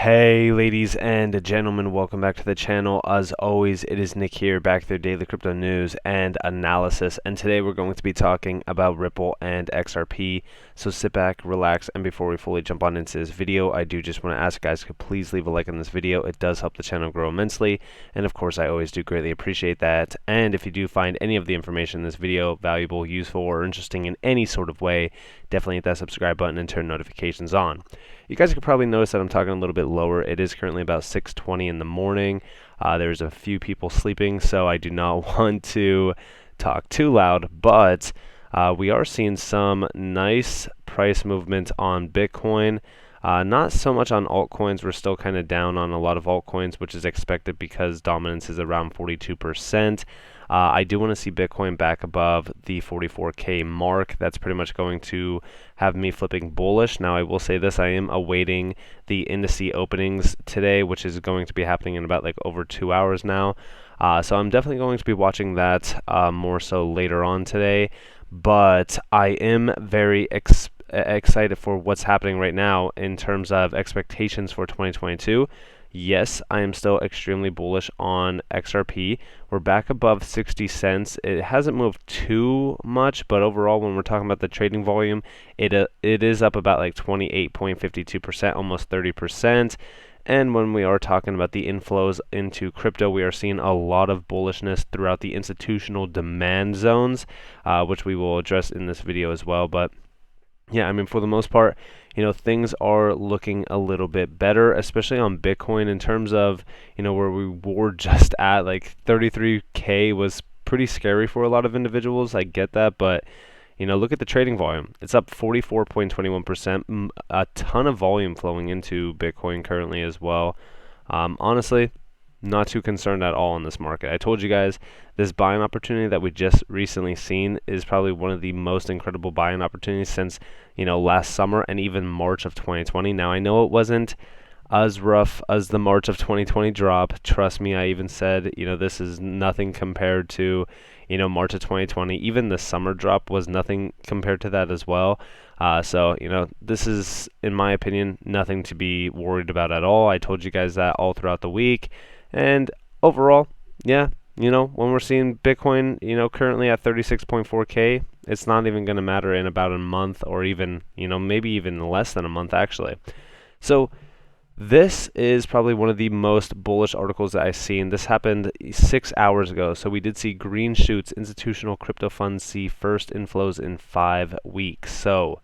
Hey ladies and gentlemen, welcome back to the channel. As always, it is Nick here, back with your daily crypto news and analysis, and today we're going to be talking about Ripple and XRP. So sit back, relax, and before we fully jump on into this video, I do just want to ask you guys to please leave a like on this video. It does help the channel grow immensely, and of course I always do greatly appreciate that. And if you do find any of the information in this video valuable, useful, or interesting in any sort of way, definitely hit that subscribe button and turn notifications on. You guys could probably notice that I'm talking a little bit lower. It is currently about 6:20 in the morning. There's a few people sleeping, so I do not want to talk too loud, but we are seeing some nice price movement on Bitcoin. Not so much on altcoins. We're still kind of down on a lot of altcoins, which is expected because dominance is around 42%. I do want to see Bitcoin back above the 44K mark. That's pretty much going to have me flipping bullish. Now, I will say this, I am awaiting the indice openings today, which is going to be happening in about over 2 hours now. So I'm definitely going to be watching that more so later on today. But I am very excited for what's happening right now in terms of expectations for 2022. Yes, I am still extremely bullish on XRP. We're back above 60 cents. It hasn't moved too much, but overall, when we're talking about the trading volume, it is up about 28.52%, almost 30%. And when we are talking about the inflows into crypto, we are seeing a lot of bullishness throughout the institutional demand zones, which we will address in this video as well. But yeah, I mean, for the most part, things are looking a little bit better, especially on Bitcoin in terms of, where we were just at 33K was pretty scary for a lot of individuals. I get that, but look at the trading volume. It's up 44.21%, a ton of volume flowing into Bitcoin currently as well. Honestly, not too concerned at all in this market. I told you guys this buying opportunity that we just recently seen is probably one of the most incredible buying opportunities since last summer and even March of 2020. Now, I know it wasn't as rough as the March of 2020 drop. Trust me, I even said this is nothing compared to March of 2020. Even the summer drop was nothing compared to that as well. So this is, in my opinion, nothing to be worried about at all. I told you guys that all throughout the week. And overall, yeah, when we're seeing Bitcoin, currently at 36.4K, it's not even going to matter in about a month, or even, maybe even less than a month actually. So this is probably one of the most bullish articles that I've seen. This happened 6 hours ago. So we did see green shoots. Institutional crypto funds see first inflows in 5 weeks. So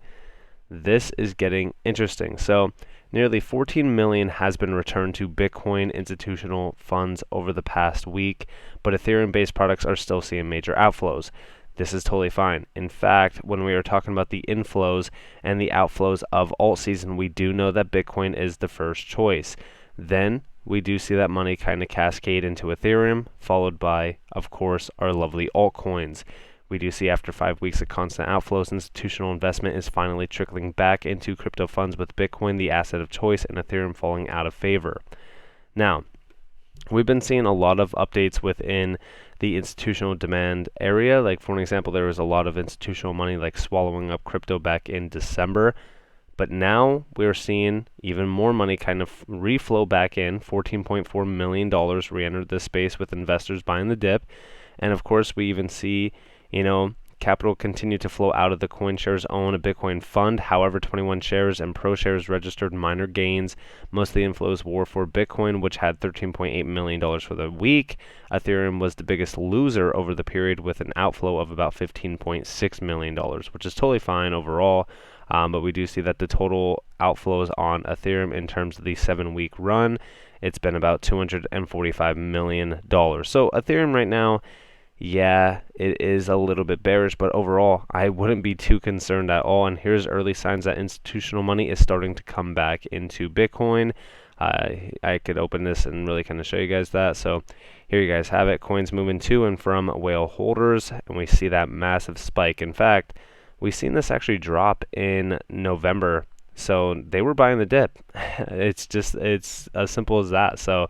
this is getting interesting. So nearly 14 million has been returned to Bitcoin institutional funds over the past week, but Ethereum-based products are still seeing major outflows. This is totally fine. In fact, when we are talking about the inflows and the outflows of alt season, we do know that Bitcoin is the first choice. Then we do see that money kind of cascade into Ethereum, followed by, of course, our lovely altcoins. We do see after 5 weeks of constant outflows, institutional investment is finally trickling back into crypto funds, with Bitcoin the asset of choice and Ethereum falling out of favor. Now, we've been seeing a lot of updates within the institutional demand area. Like, for an example, there was a lot of institutional money swallowing up crypto back in December. But now we're seeing even more money kind of reflow back in. $14.4 million re-entered this space with investors buying the dip. And of course, we even see capital continue to flow out of the CoinShares own a Bitcoin fund. However, 21 shares and Pro shares registered minor gains. Most of the inflows were for Bitcoin, which had $13.8 million for the week. Ethereum was the biggest loser over the period with an outflow of about $15.6 million, which is totally fine overall. But we do see that the total outflows on Ethereum in terms of the 7-week run, it's been about $245 million. So Ethereum right now, yeah, it is a little bit bearish, but overall, I wouldn't be too concerned at all. And here's early signs that institutional money is starting to come back into Bitcoin. I could open this and really kind of show you guys that. So here you guys have it. Coins moving to and from whale holders, and we see that massive spike. In fact, we've seen this actually drop in November. So they were buying the dip. It's as simple as that. So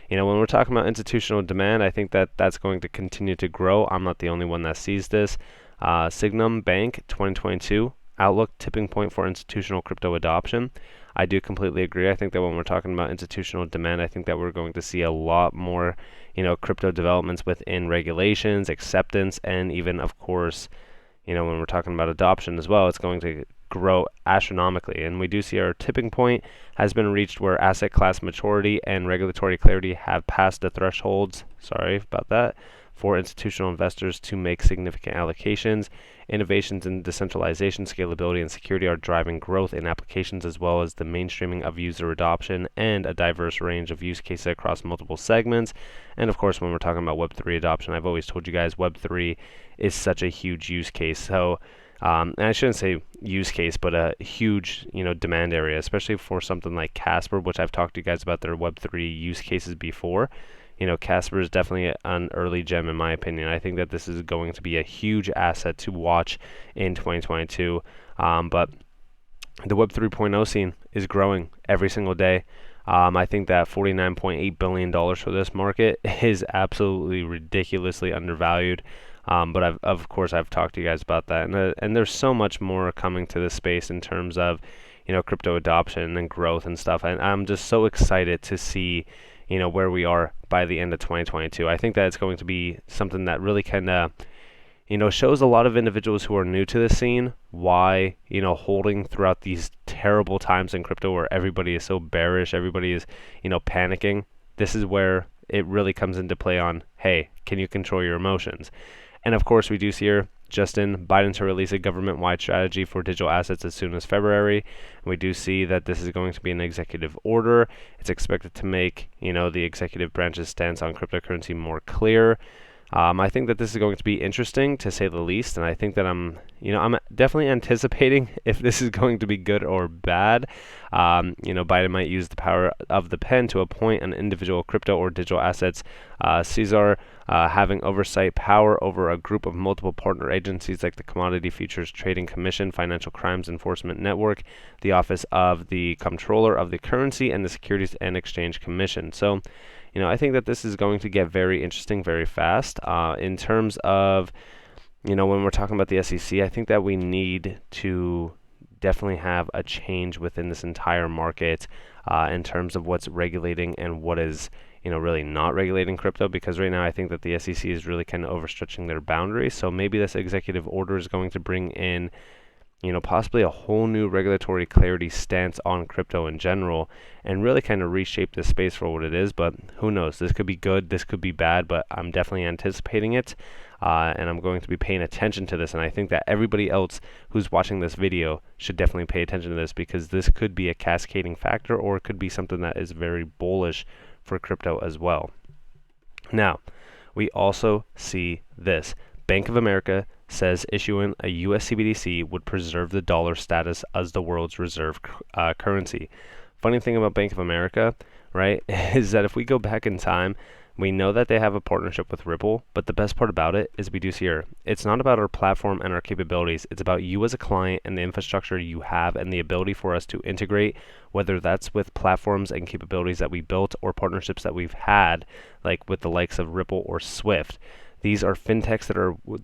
when we're talking about institutional demand, I think that that's going to continue to grow. I'm not the only one that sees this. Signum Bank 2022 outlook, tipping point for institutional crypto adoption. I do completely agree. I think that when we're talking about institutional demand, I think that we're going to see a lot more, crypto developments within regulations, acceptance, and even, of course, when we're talking about adoption as well, it's going to grow astronomically. And we do see our tipping point has been reached where asset class maturity and regulatory clarity have passed the thresholds, sorry about that, for institutional investors to make significant allocations. Innovations in decentralization, scalability, and security are driving growth in applications as well as the mainstreaming of user adoption and a diverse range of use cases across multiple segments. And of course, when we're talking about Web3 adoption, I've always told you guys Web3 is such a huge use case. So, and I shouldn't say use case, but a huge, demand area, especially for something like Casper, which I've talked to you guys about their Web3 use cases before. Casper is definitely an early gem in my opinion. I think that this is going to be a huge asset to watch in 2022. But the Web 3.0 scene is growing every single day. I think that $49.8 billion for this market is absolutely ridiculously undervalued. But of course, I've talked to you guys about that. And there's so much more coming to this space in terms of, crypto adoption and growth and stuff. And I'm just so excited to see where we are by the end of 2022. I think that it's going to be something that really kind of, shows a lot of individuals who are new to the scene why, holding throughout these terrible times in crypto where everybody is so bearish, everybody is, panicking. This is where it really comes into play on, hey, can you control your emotions? And of course, we do see here Justin Biden to release a government-wide strategy for digital assets as soon as February. And we do see that this is going to be an executive order. It's expected to make, the executive branch's stance on cryptocurrency more clear. I think that this is going to be interesting to say the least, and I think that I'm definitely anticipating if this is going to be good or bad. Biden might use the power of the pen to appoint an individual crypto or digital assets Caesar, having oversight power over a group of multiple partner agencies like the Commodity Futures Trading Commission, Financial Crimes Enforcement Network, the Office of the Comptroller of the Currency, and the Securities and Exchange Commission. So, I think that this is going to get very interesting very fast. In terms of, when we're talking about the SEC, I think that we need to definitely have a change within this entire market in terms of what's regulating and what is, really not regulating crypto, because right now I think that the SEC is really kind of overstretching their boundaries. So maybe this executive order is going to bring in, possibly a whole new regulatory clarity stance on crypto in general and really kind of reshape this space for what it is. But who knows? This could be good, this could be bad, but I'm definitely anticipating it. And I'm going to be paying attention to this. And I think that everybody else who's watching this video should definitely pay attention to this, because this could be a cascading factor, or it could be something that is very bullish for crypto as well. Now, we also see this. Bank of America says issuing a US CBDC would preserve the dollar status as the world's reserve currency. Funny thing about Bank of America, right, is that if we go back in time, we know that they have a partnership with Ripple, but the best part about it is we do see here, it's not about our platform and our capabilities, it's about you as a client and the infrastructure you have and the ability for us to integrate, whether that's with platforms and capabilities that we built or partnerships that we've had, like with the likes of Ripple or Swift. These are fintechs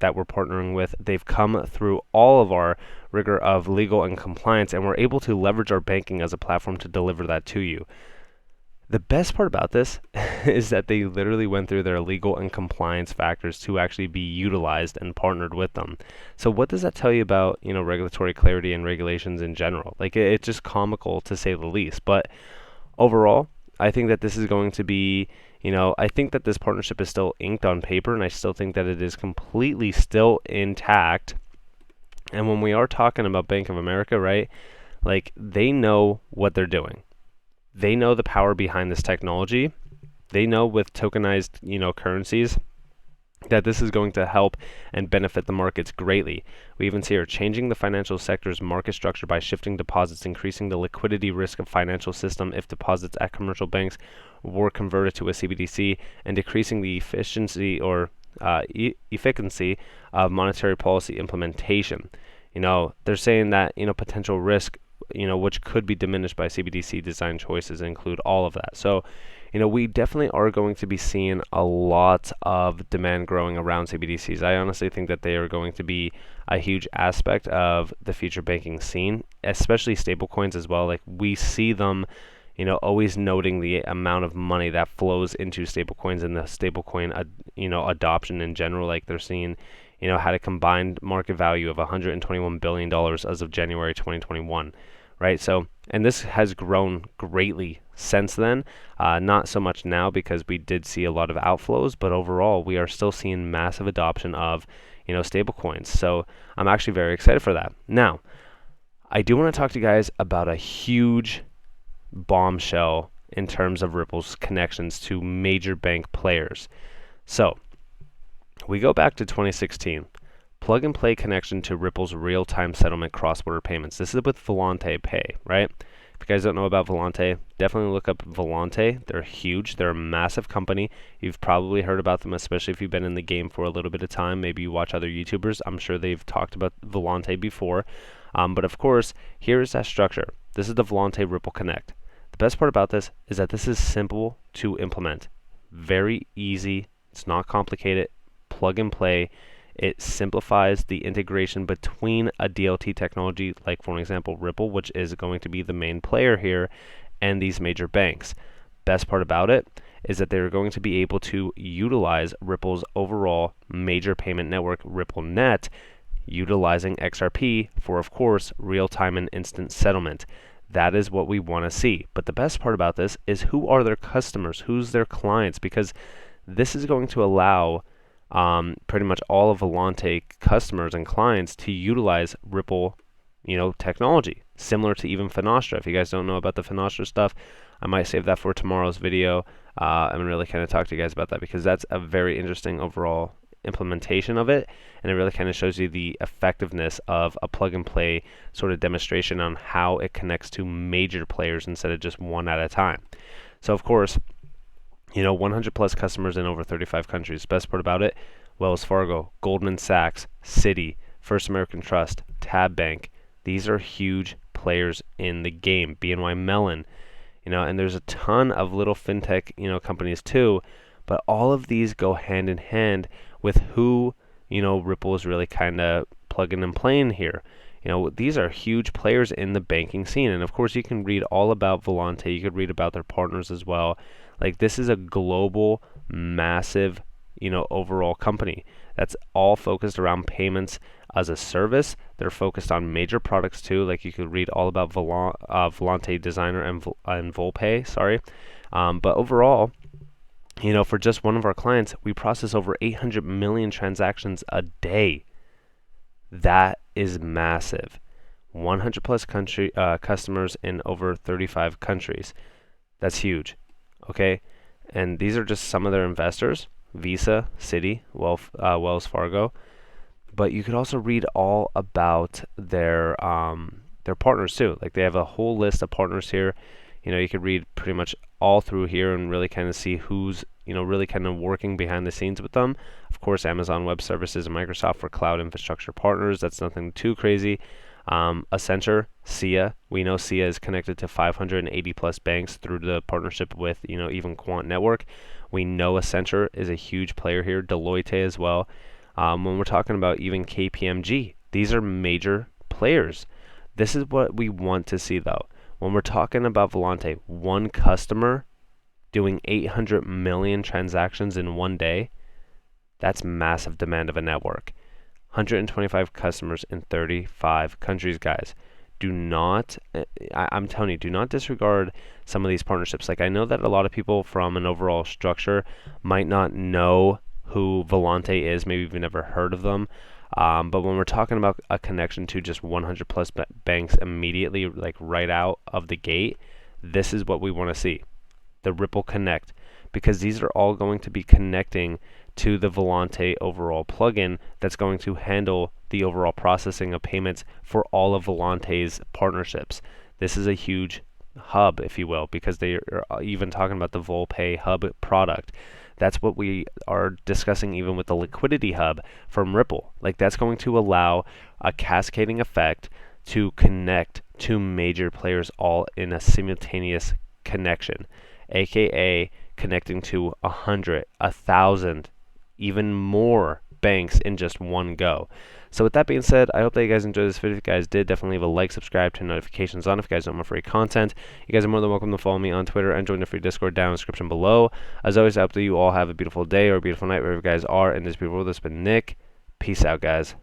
that we're partnering with. They've come through all of our rigor of legal and compliance, and we're able to leverage our banking as a platform to deliver that to you. The best part about this is that they literally went through their legal and compliance factors to actually be utilized and partnered with them. So what does that tell you about, regulatory clarity and regulations in general? Like, it's just comical to say the least. But overall, I think that this is going to be, I think that this partnership is still inked on paper, and I still think that it is completely still intact. And when we are talking about Bank of America, right, like, they know what they're doing. They know the power behind this technology. They know with tokenized, currencies that this is going to help and benefit the markets greatly. We even see her changing the financial sector's market structure by shifting deposits, increasing the liquidity risk of financial system if deposits at commercial banks were converted to a CBDC, and decreasing the efficiency or efficacy of monetary policy implementation. They're saying that, potential risk which could be diminished by CBDC design choices, include all of that. So, we definitely are going to be seeing a lot of demand growing around CBDCs. I honestly think that they are going to be a huge aspect of the future banking scene, especially stablecoins as well. Like, we see them, always noting the amount of money that flows into stablecoins and the stablecoin, adoption in general. Like, they're seeing, had a combined market value of $121 billion as of January 2021. Right, so, and this has grown greatly since then. Not so much now because we did see a lot of outflows, but overall we are still seeing massive adoption of, stable coins. So I'm actually very excited for that. Now, I do want to talk to you guys about a huge bombshell in terms of Ripple's connections to major bank players. So we go back to 2016. Plug and play connection to Ripple's real-time settlement cross-border payments. This is with Volante Pay, right? If you guys don't know about Volante, definitely look up Volante. They're huge. They're a massive company. You've probably heard about them, especially if you've been in the game for a little bit of time. Maybe you watch other YouTubers. I'm sure they've talked about Volante before. But of course, here's that structure. This is the Volante Ripple Connect. The best part about this is that this is simple to implement. Very easy. It's not complicated. Plug and play. It simplifies the integration between a DLT technology, like for example Ripple, which is going to be the main player here, and these major banks. Best part about it is that they're going to be able to utilize Ripple's overall major payment network, RippleNet, utilizing XRP for, of course, real-time and instant settlement. That is what we want to see. But the best part about this is who are their customers, who's their clients, because this is going to allow pretty much all of Volante customers and clients to utilize Ripple, technology, similar to even Finastra. If you guys don't know about the Finastra stuff, I might save that for tomorrow's video and really kind of talk to you guys about that, because that's a very interesting overall implementation of it, and it really kind of shows you the effectiveness of a plug and play sort of demonstration on how it connects to major players instead of just one at a time. So of course, 100 plus customers in over 35 countries. Best part about it, Wells Fargo, Goldman Sachs, Citi, First American Trust, Tab Bank. These are huge players in the game. BNY Mellon, and there's a ton of little fintech, companies too. But all of these go hand in hand with who, Ripple is really kind of plugging and playing here. These are huge players in the banking scene. And of course, you can read all about Volante. You could read about their partners as well. Like, this is a global, massive, overall company that's all focused around payments as a service. They're focused on major products too. Like, you could read all about Volante Designer and Volpay, sorry. But overall, for just one of our clients, we process over 800 million transactions a day. That is massive. 100 plus customers in over 35 countries. That's huge. Okay, and these are just some of their investors: Visa, Citi, Wells Fargo. But you could also read all about their partners too. Like, they have a whole list of partners here. You could read pretty much all through here and really kind of see who's really kind of working behind the scenes with them. Of course, Amazon Web Services and Microsoft for cloud infrastructure partners. That's nothing too crazy. Accenture, SIA. We know SIA is connected to 580 plus banks through the partnership with, even Quant Network. We know Accenture is a huge player here. Deloitte as well. When we're talking about even KPMG, these are major players. This is what we want to see though. When we're talking about Volante, one customer doing 800 million transactions in one day, that's massive demand of a network. 125 customers in 35 countries, guys. I'm telling you, do not disregard some of these partnerships. Like, I know that a lot of people from an overall structure might not know who Volante is. Maybe you've never heard of them. But when we're talking about a connection to just 100 plus banks immediately, like right out of the gate, this is what we want to see. The Ripple Connect, because these are all going to be connecting to the Volante overall plugin that's going to handle the overall processing of payments for all of Volante's partnerships. This is a huge hub, if you will, because they are even talking about the Volpay hub product. That's what we are discussing even with the liquidity hub from Ripple. Like, that's going to allow a cascading effect to connect two major players all in a simultaneous connection, aka connecting to 100, 1,000, even more banks in just one go. So with that being said, I hope that you guys enjoyed this video. If you guys did, definitely leave a like, subscribe, turn notifications on if you guys want more free content. You guys are more than welcome to follow me on Twitter and join the free Discord down in the description below. As always, I hope that you all have a beautiful day or a beautiful night wherever you guys are in this beautiful world. This has been Nick. Peace out, guys.